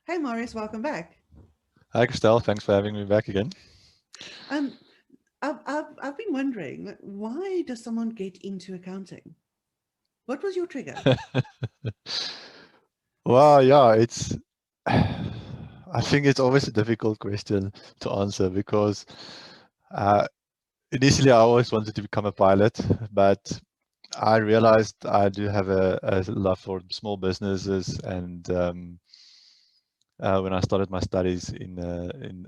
Hey Marius, welcome back. Hi, Christelle. Thanks for having me back again. Um, I've been wondering, why does someone get into accounting? What was your trigger? Well, yeah, it's. I think it's always a difficult question to answer because uh, initially I always wanted to become a pilot, but I realized I do have a love for small businesses, and when I started my studies in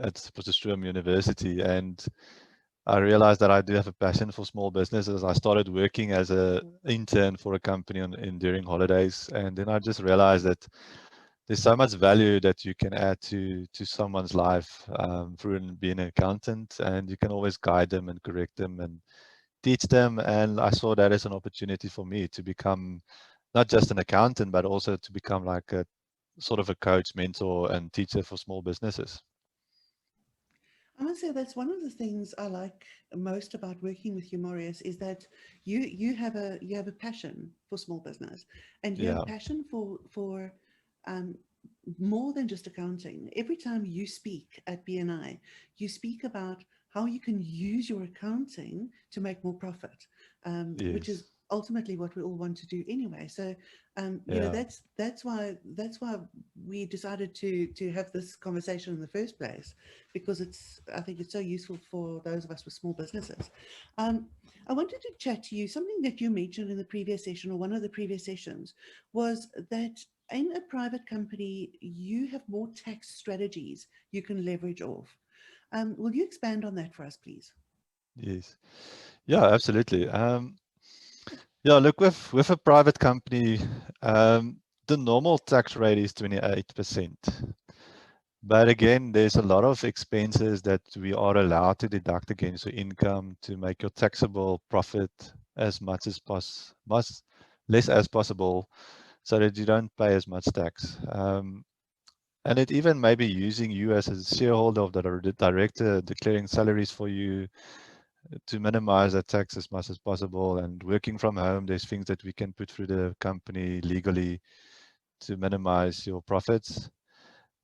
at Potchefstroom University, and I realized that I do have a passion for small businesses. I started working as a intern for a company during holidays, and then I just realized that there's so much value that you can add to someone's life through being an accountant, and you can always guide them and correct them and teach them. And I saw that as an opportunity for me to become not just an accountant, but also to become like a sort of a coach, mentor, and teacher for small businesses. I must say that's one of the things I like most about working with you, Marius, is that you have a passion for small business, and you have a Yeah. passion for um, more than just accounting. Every time you speak at BNI, you speak about how you can use your accounting to make more profit, which is Yes. ultimately what we all want to do anyway. So, Yeah. that's why we decided to have this conversation in the first place, because I think it's so useful for those of us with small businesses. Um, I wanted to chat to you. Something that you mentioned in the previous session, or one of the previous sessions, was that in a private company, you have more tax strategies you can leverage off. Will you expand on that for us, please? Yes. Yeah, absolutely. Yeah, look, with a private company, the normal tax rate is 28%. But again, there's a lot of expenses that we are allowed to deduct against your income to make your taxable profit as much as much less as possible, so that you don't pay as much tax. And it even may be using you as a shareholder of the director, declaring salaries for you, to minimize that tax as much as possible. And working from home, there's things that we can put through the company legally to minimize your profits.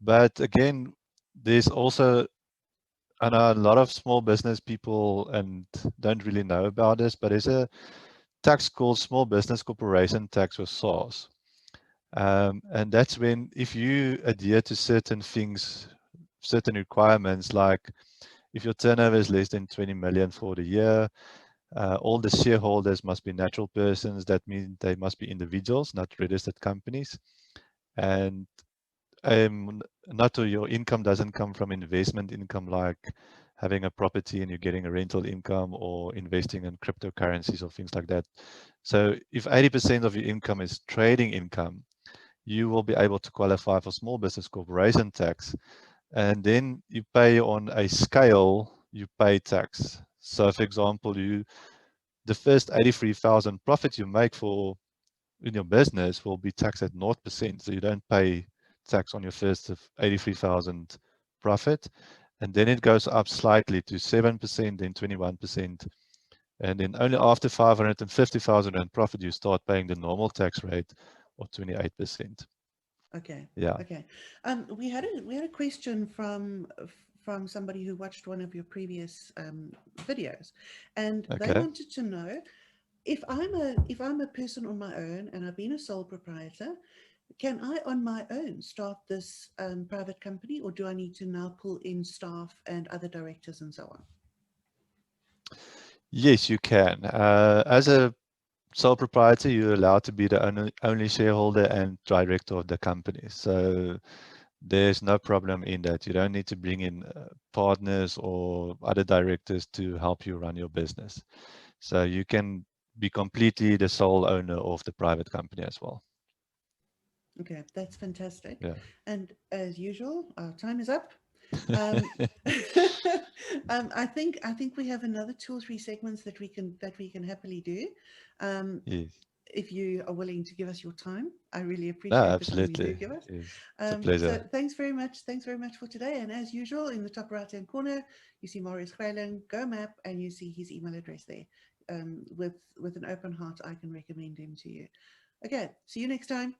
But again, there's also, I know a lot of small business people and don't really know about this, but there's a tax called Small Business Corporation Tax, or SARS. And that's when, if you adhere to certain things, certain requirements, like if your turnover is less than 20 million for the year, all the shareholders must be natural persons. That means they must be individuals, not registered companies. And not to your income doesn't come from investment income, like having a property and you're getting a rental income, or investing in cryptocurrencies or things like that. So if 80% of your income is trading income, you will be able to qualify for small business corporation tax. And then you pay on a scale, you pay tax. So for example, the first 83,000 profit you make for in your business will be taxed at 0%. So you don't pay tax on your first of 83,000 profit. And then it goes up slightly to 7%, then 21%. And then only after 550,000 in profit, you start paying the normal tax rate of 28%. Okay, Yeah. okay. We had a question from somebody who watched one of your previous videos, and they Okay. wanted to know, if I'm a person on my own and I've been a sole proprietor, can I on my own start this private company, or do I need to now pull in staff and other directors and so on? Yes, you can. As a sole proprietor, you're allowed to be the only shareholder and director of the company. So there's no problem in that. You don't need to bring in partners or other directors to help you run your business. So you can be completely the sole owner of the private company as well. Okay, that's fantastic. Yeah. And as usual, our time is up. Um, I think we have another two or three segments that we can happily do. Um, Yes. if you are willing to give us your time, I really No, appreciate the time you do absolutely. give us. Yes. It's a So pleasure. thanks very much. Thanks very much for today. And as usual, in the top right hand corner, you see Marius Greyling. Go map, and you see his email address there. With an open heart, I can recommend him to you. Okay, see you next time.